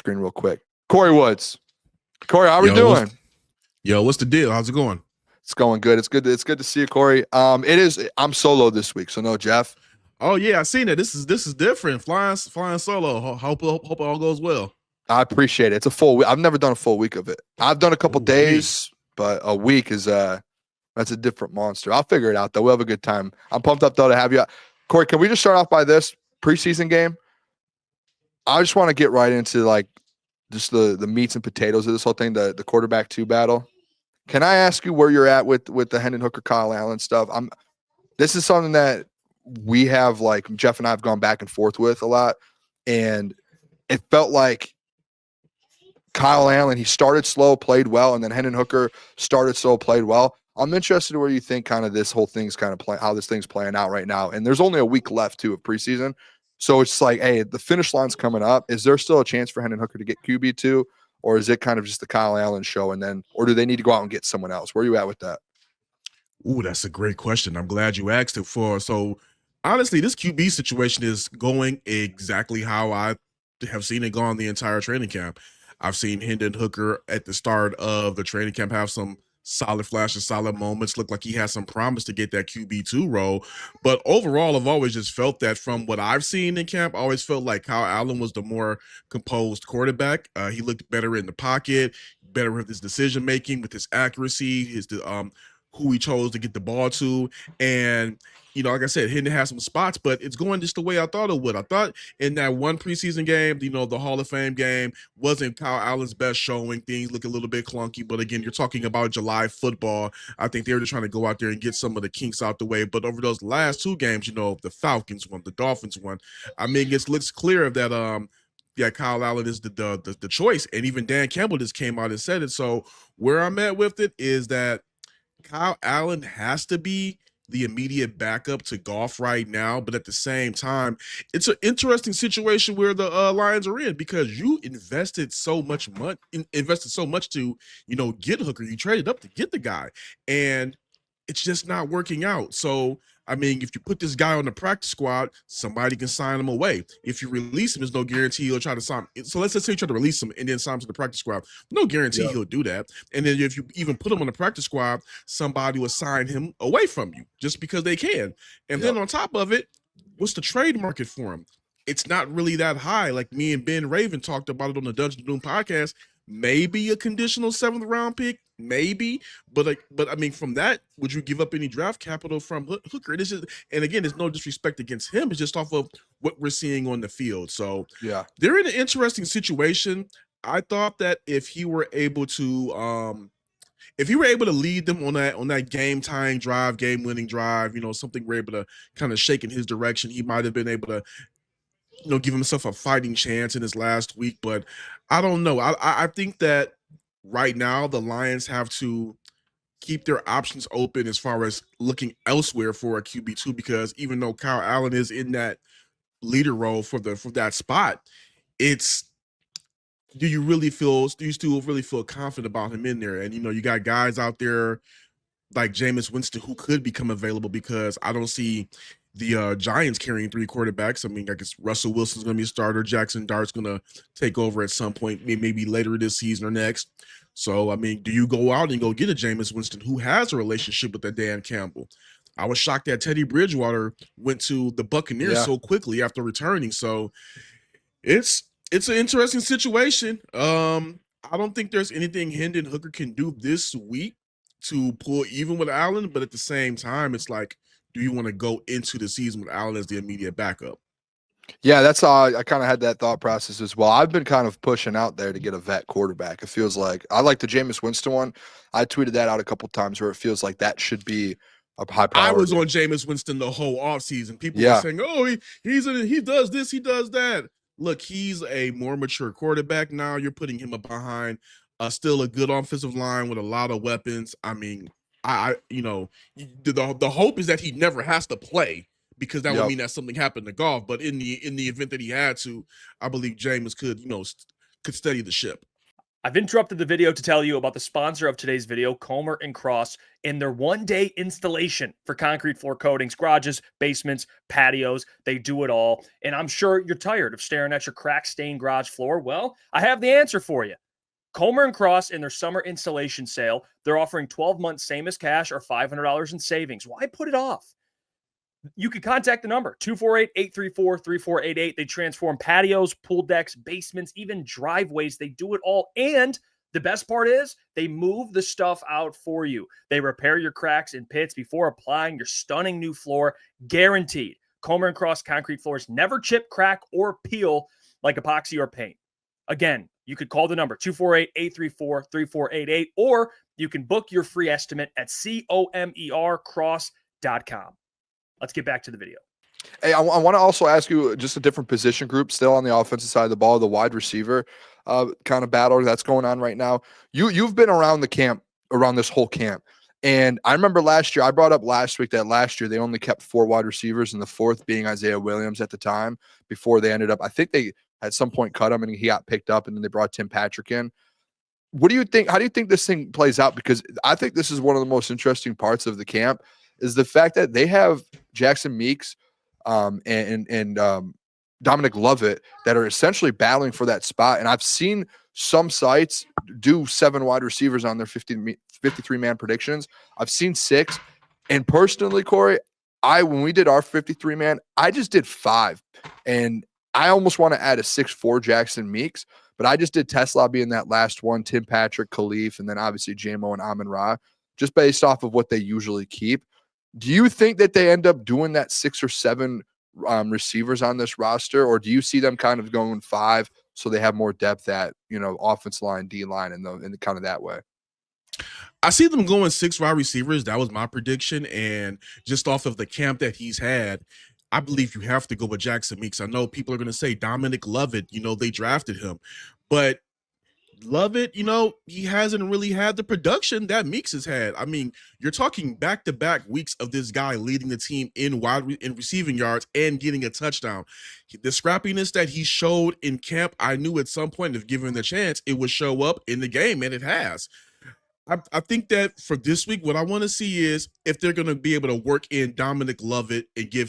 screen real quick. Kory Woods. Kory, how are we doing? What's the deal? How's it going? It's going good. It's good to see you, Kory. I'm solo this week, so no Jeff. Oh yeah, I seen it. This is different. Flying solo. Hope it all goes well. I appreciate it. It's a full week. I've never done a full week of it. I've done a couple days, but a week is that's a different monster. I'll figure it out though. We'll have a good time. I'm pumped up though to have you. Kory, can we just start off by this preseason game? I just want to get right into like just the meats and potatoes of this whole thing, the quarterback 2 battle. Can I ask you where you're at with the Hendon Hooker, Kyle Allen stuff? This is something that we have, like, Jeff and I have gone back and forth with a lot, and it felt like Kyle Allen, he started slow, played well, and then Hendon Hooker started slow, played well. I'm interested in where you think kind of this whole thing's kind of how this thing's playing out right now. And there's only a week left too of preseason. So it's like, hey, the finish line's coming up. Is there still a chance for Hendon Hooker to get QB2? Or is it kind of just the Kyle Allen show, or do they need to go out and get someone else? Where are you at with that? Ooh, that's a great question. I'm glad you asked it for. So honestly, this QB situation is going exactly how I have seen it go on the entire training camp. I've seen Hendon Hooker at the start of the training camp have some solid flashes, solid moments, look like he has some promise to get that QB2 role. But overall, I've always just felt that from what I've seen in camp, I always felt like Kyle Allen was the more composed quarterback. He looked better in the pocket, better with his decision-making, with his accuracy, who he chose to get the ball to. And, like I said, Hendon has some spots, but it's going just the way I thought it would. I thought in that one preseason game, the Hall of Fame game, wasn't Kyle Allen's best showing. Things look a little bit clunky, but again, you're talking about July football. I think they were just trying to go out there and get some of the kinks out the way. But over those last 2 games, the Falcons won, the Dolphins won. I mean, it looks clear that Kyle Allen is the choice. And even Dan Campbell just came out and said it. So where I'm at with it is that Kyle Allen has to be the immediate backup to Goff right now, but at the same time, it's an interesting situation where the Lions are in because you invested so much to, get Hooker. You traded up to get the guy, and it's just not working out. So, I mean, if you put this guy on the practice squad, somebody can sign him away. If you release him, there's no guarantee he'll try to sign. So let's just say you try to release him and then sign him to the practice squad. No guarantee he'll do that. And then if you even put him on the practice squad, somebody will sign him away from you just because they can. And then on top of it, what's the trade market for him? It's not really that high. Like me and Ben Raven talked about it on the Dungeon Doom podcast. Maybe a conditional 7th round pick, maybe, but I mean, from that, would you give up any draft capital from Hooker? This is, and again, it's no disrespect against him. It's just off of what we're seeing on the field. So yeah, they're in an interesting situation. I thought that if he were able to lead them on that game tying drive, game winning drive, something we're able to kind of shake in his direction, he might have been able to give himself a fighting chance in his last week. But I don't know. I think that right now the Lions have to keep their options open as far as looking elsewhere for a QB2, because even though Kyle Allen is in that leader role for that spot, do you still really feel confident about him in there? And you got guys out there like Jameis Winston who could become available, because I don't see the Giants carrying 3 quarterbacks. I mean, I guess Russell Wilson's going to be a starter. Jackson Dart's going to take over at some point, maybe later this season or next. So, I mean, do you go out and go get a Jameis Winston who has a relationship with that Dan Campbell? I was shocked that Teddy Bridgewater went to the Buccaneers so quickly after returning. So it's an interesting situation. I don't think there's anything Hendon Hooker can do this week to pull even with Allen, but at the same time, it's like, do you want to go into the season with Allen as the immediate backup? Yeah, that's how I kind of had that thought process as well. I've been kind of pushing out there to get a vet quarterback. It feels like I like the Jameis Winston one. I tweeted that out a couple times where it feels like that should be a high priority. I was on Jameis Winston the whole offseason. People were saying, "Oh, he does this, he does that." Look, he's a more mature quarterback now. You're putting him up behind still a good offensive line with a lot of weapons. I mean, the hope is that he never has to play, because that would mean that something happened to Goff. But in the event that he had to, I believe Jameis could steady the ship. I've interrupted the video to tell you about the sponsor of today's video, Comer & Cross, and their one-day installation for concrete floor coatings, garages, basements, patios. They do it all. And I'm sure you're tired of staring at your crack-stained garage floor. Well, I have the answer for you. Comer & Cross in their summer installation sale, they're offering 12 months same as cash or $500 in savings. Why put it off? You can contact the number 248-834-3488. They transform patios, pool decks, basements, even driveways. They do it all. And the best part is they move the stuff out for you. They repair your cracks and pits before applying your stunning new floor, guaranteed. Comer & Cross concrete floors never chip, crack, or peel like epoxy or paint. Again, you could call the number 248-834-3488, or you can book your free estimate at comercross.com. Let's get back to the video. Hey, I want to also ask you just a different position group still on the offensive side of the ball, the wide receiver kind of battle that's going on right now. You've been around the camp, around this whole camp. And I remember last year, I brought up last week that last year they only kept 4 wide receivers, and the 4th being Isaiah Williams at the time before they ended up, I think they at some point cut him and he got picked up, and then they brought Tim Patrick in. What do you think? How do you think this thing plays out? Because I think this is one of the most interesting parts of the camp is the fact that they have Jackson Meeks and Dominic Lovett that are essentially battling for that spot. And I've seen some sites do 7 wide receivers on their 53-man predictions. I've seen 6. And personally, Kory, when we did our 53-man, I just did 5. And I almost want to add a 6'4" Jackson Meeks, but I just did Tesla being that last one, Tim Patrick, Khalif, and then obviously J-Mo and Amon-Ra, just based off of what they usually keep. Do you think that they end up doing that 6 or 7 receivers on this roster, or do you see them kind of going 5 so they have more depth at, offense line, D line, and kind of that way? I see them going 6 wide receivers. That was my prediction. And just off of the camp that he's had, I believe you have to go with Jackson Meeks. I know people are going to say Dominic Lovett, they drafted him, but Lovett, he hasn't really had the production that Meeks has had. I mean, you're talking back-to-back weeks of this guy leading the team in receiving yards and getting a touchdown. The scrappiness that he showed in camp, I knew at some point, if given the chance, it would show up in the game, and it has. I think that for this week, what I want to see is if they're going to be able to work in Dominic Lovett and get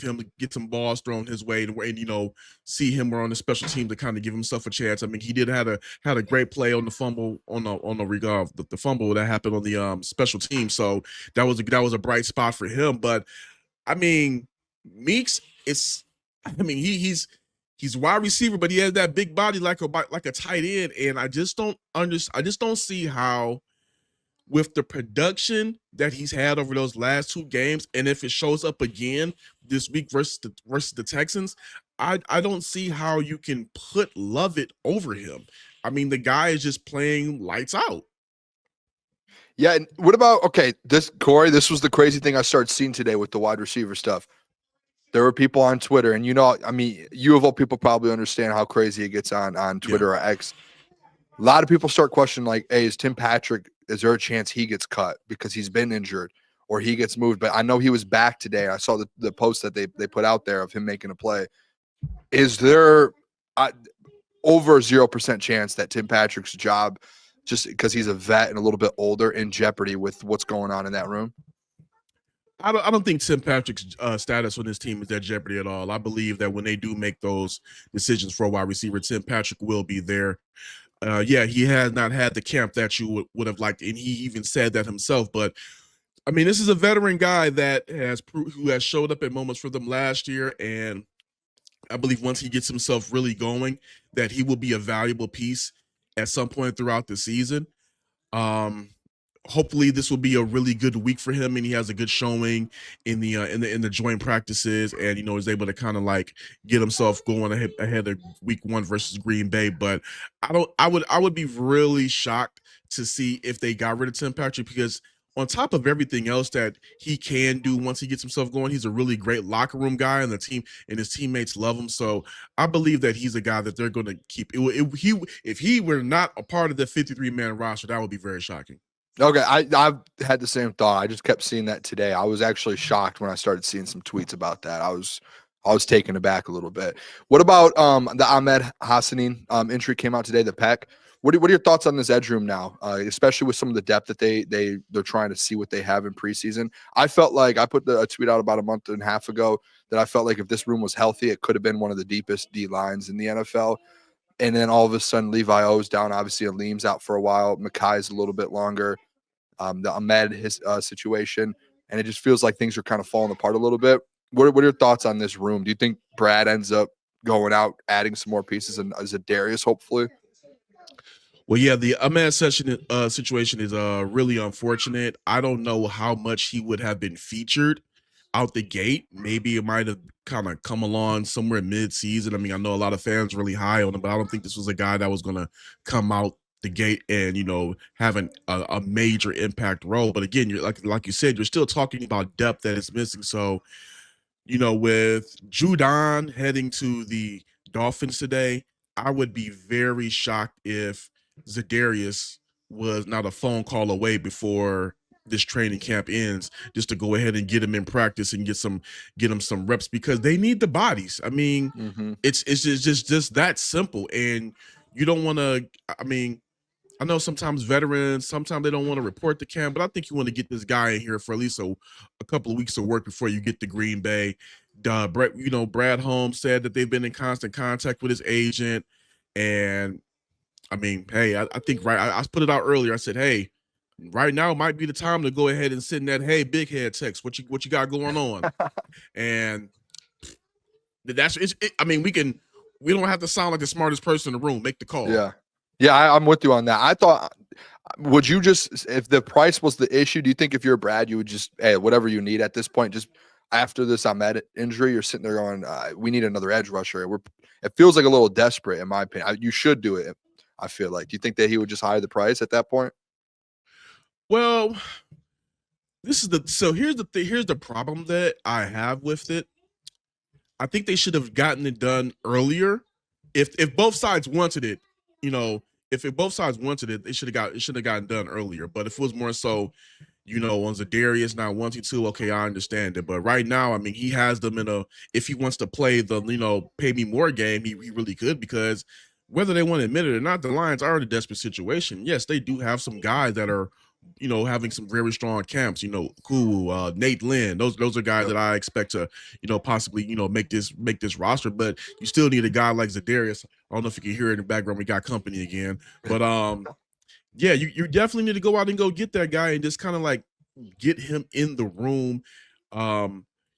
some balls thrown his way and see him on the special team to kind of give himself a chance. I mean, he did had a great play on the fumble the fumble that happened on the special team. So that was a bright spot for him. But I mean, Meeks he's wide receiver, but he has that big body like a tight end, and I just don't see how, with the production that he's had over those last 2 games, and if it shows up again this week versus the Texans, I don't see how you can put Lovett over him. I mean, the guy is just playing lights out. Yeah, and what about, Kory, this was the crazy thing I started seeing today with the wide receiver stuff. There were people on Twitter, and you of all people probably understand how crazy it gets on Twitter or X. A lot of people start questioning, like, hey, is there a chance he gets cut because he's been injured or he gets moved? But I know he was back today. I saw the post that they put out there of him making a play. Is there over 0% chance that Tim Patrick's job, just because he's a vet and a little bit older, in jeopardy with what's going on in that room? I don't think Tim Patrick's status on this team is at jeopardy at all. I believe that when they do make those decisions for a wide receiver, Tim Patrick will be there. He has not had the camp that you would have liked, and he even said that himself. But I mean, this is a veteran guy that who has showed up at moments for them last year, and I believe once he gets himself really going, that he will be a valuable piece at some point throughout the season. Hopefully this will be a really good week for him, and he has a good showing in the joint practices, and is able to kind of like get himself going ahead of week 1 versus Green Bay. But I would be really shocked to see if they got rid of Tim Patrick, because on top of everything else that he can do once he gets himself going, he's a really great locker room guy, and the team and his teammates love him. So I believe that he's a guy that they're going to keep. If he were not a part of the 53-man roster, that would be very shocking. Okay, I've had the same thought. I just kept seeing that today. I was actually shocked when I started seeing some tweets about that. I was I was taken aback a little bit. What about the Ahmed Hassanein injury came out today, the pec? What are your thoughts on this edge room now, especially with some of the depth that they're trying to see what they have in preseason? I felt like I put a tweet out about a month and a half ago that I felt like if this room was healthy, it could have been one of the deepest D lines in the NFL. And then all of a sudden, Levi O's down. Obviously, Aleem's out for a while. Makai's a little bit longer. The Ahmed situation, and it just feels like things are kind of falling apart a little bit. What are your thoughts on this room? Do you think Brad ends up going out, adding some more pieces, and Za'Darius hopefully? Well, yeah, the Ahmed situation is really unfortunate. I don't know how much he would have been featured out the gate. Maybe it might have kind of come along somewhere mid-season. I mean, I know a lot of fans really high on him, but I don't think this was a guy that was going to come out the gate and, you know, having a major impact role. But again, you're like you said, you're still talking about depth that is missing. So, you know, with Judon heading to the Dolphins today, I would be very shocked if Za'Darius was not a phone call away before this training camp ends, just to go ahead and get him in practice and get him some reps, because they need the bodies. I mean, it's just that simple. And you don't want to, I mean, I know sometimes veterans, sometimes they don't want to report the camp, but I think you want to get this guy in here for at least a couple of weeks of work before you get to Green Bay. Brad Holmes said that they've been in constant contact with his agent. And I mean, hey, I think I put it out earlier. I said, hey, right now might be the time to go ahead and send that, hey, big head text. What you got going on? And I mean, we don't have to sound like the smartest person in the room. Make the call. Yeah, I'm with you on that. I thought, would you just, if the price was the issue, do you think if you're Brad, you would just, hey, whatever you need at this point, just after this Ahmed injury, you're sitting there going, we need another edge rusher. It feels like a little desperate, in my opinion. You should do it, I feel like. Do you think that he would just hire the price at that point? Well, here's the problem that I have with it. I think they should have gotten it done earlier. If both sides wanted it, you know, if both sides wanted it, it should have gotten done earlier. But if it was more so, you know, on Za'Darius not wanting to, okay, I understand it. But right now, I mean, he has them if he wants to play the, you know, pay me more game, he really could, because whether they want to admit it or not, the Lions are in a desperate situation. Yes, they do have some guys that are, you know, having some very strong camps, you know, Nate Lynn. Those are guys that I expect to, you know, possibly, you know, make this roster. But you still need a guy like Za'Darius. I don't know if you can hear it in the background. We got company again. But yeah, you definitely need to go out and go get that guy and just kind of like get him in the room.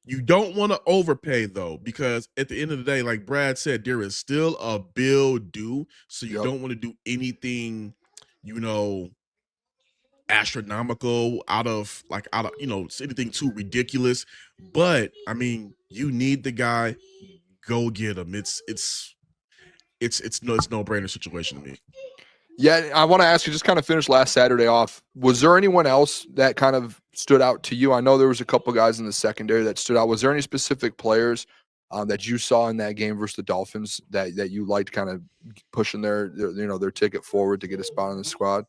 You don't want to overpay though, because at the end of the day, like Brad said, there is still a bill due. So you don't want to do anything, you know, astronomical out of you know, anything too ridiculous. But I mean, you need the guy, go get him. It's no-brainer situation to me. Yeah, I want to ask you, just kind of finish last Saturday off. Was there anyone else that kind of stood out to you? I know there was a couple guys in the secondary that stood out. Was there any specific players that you saw in that game versus the Dolphins that you liked, kind of pushing their ticket forward to get a spot on the squad?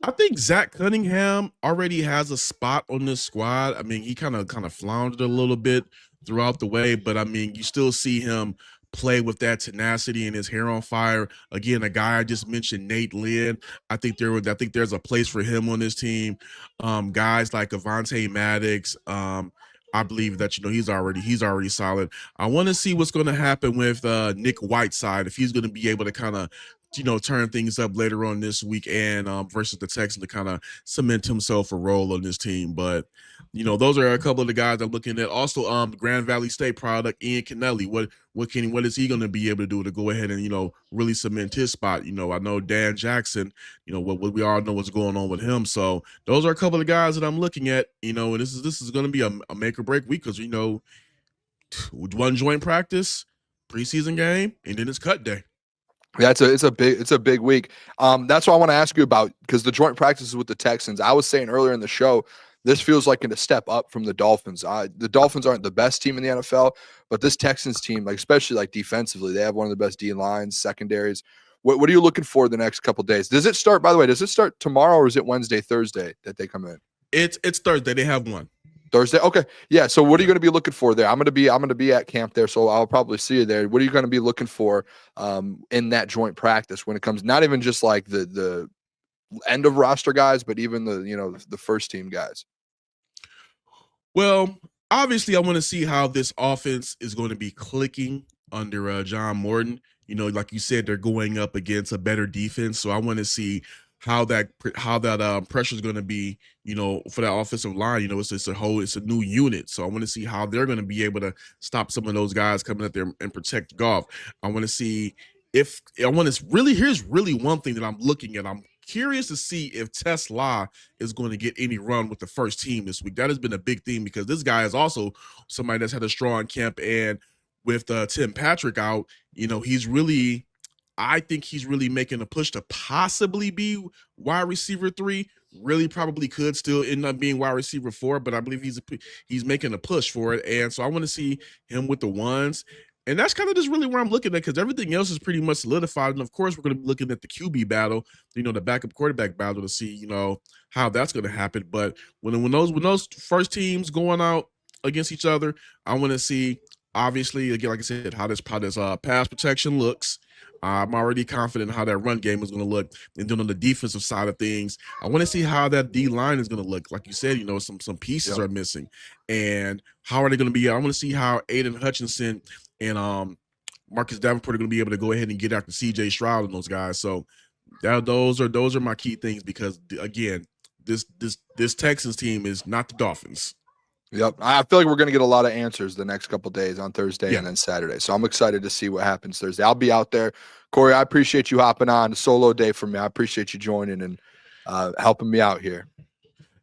I think Zach Cunningham already has a spot on this squad. I mean, he kind of floundered a little bit throughout the way, but I mean, you still see him play with that tenacity and his hair on fire. Again, a guy I just mentioned, Nate Lynn. I think there's a place for him on this team. Guys like Avonte Maddox. I believe that, you know, he's already solid. I want to see what's going to happen with Nick Whiteside, if he's going to be able to kind of, you know, turn things up later on this week and versus the Texans to kind of cement himself a role on this team. But, you know, those are a couple of the guys I'm looking at. Also, Grand Valley State product, Ian Kennelly. What is he going to be able to do to go ahead and, you know, really cement his spot? You know, I know Dan Jackson, you know, what we all know what's going on with him. So those are a couple of guys that I'm looking at, you know, and this is going to be a make or break week, because, you know, one joint practice, preseason game, and then it's cut day. Yeah, it's a big week. That's what I want to ask you about, because the joint practices with the Texans. I was saying earlier in the show, this feels like a step up from the Dolphins. The Dolphins aren't the best team in the NFL, but this Texans team, like especially like defensively, they have one of the best D lines, secondaries. What are you looking for the next couple of days? Does it start? By the way, does it start tomorrow or is it Wednesday, Thursday that they come in? It's Thursday. They have one. Thursday. Okay. Yeah. So what are you going to be looking for there? I'm going to be at camp there. So I'll probably see you there. What are you going to be looking for in that joint practice when it comes, not even just like the end of roster guys, but even the first team guys? Well, obviously I want to see how this offense is going to be clicking under John Morton. Like you said, they're going up against a better defense. So I want to see how that pressure is going to be, for that offensive line. It's a new unit. So I want to see how they're going to be able to stop some of those guys coming up there and protect Goff. I want to see here's really one thing that I'm looking at. I'm curious to see if Tesla is going to get any run with the first team this week. That has been a big thing because this guy is also somebody that's had a strong camp, and with Tim Patrick out, I think he's really making a push to possibly be wide receiver 3. Really probably could still end up being wide receiver 4, but I believe he's making a push for it. And so I want to see him with the ones. And that's kind of just really where I'm looking at, because everything else is pretty much solidified. And of course, we're going to be looking at the QB battle, the backup quarterback battle, to see, how that's going to happen. But when those first teams going out against each other, I want to see, obviously, again, like I said, how this pass protection looks. I'm already confident how that run game is going to look. And then on the defensive side of things, I want to see how that D line is going to look. Like you said, some pieces are missing. And how are they going to be? I want to see how Aiden Hutchinson and Marcus Davenport are going to be able to go ahead and get after CJ Stroud and those guys. So those are my key things, because again, this Texans team is not the Dolphins. Yep. I feel like we're going to get a lot of answers the next couple of days on Thursday and then Saturday. So I'm excited to see what happens Thursday. I'll be out there. Kory, I appreciate you hopping on. A solo day for me. I appreciate you joining and helping me out here.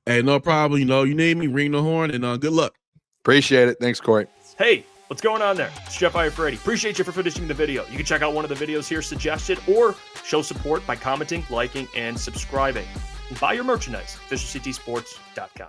Hey, no problem. You need me, ring the horn, and good luck. Appreciate it. Thanks, Kory. Hey, what's going on there? It's Jeff Iafrate. Appreciate you for finishing the video. You can check out one of the videos here suggested, or show support by commenting, liking, and subscribing. And buy your merchandise, officialctsports.com.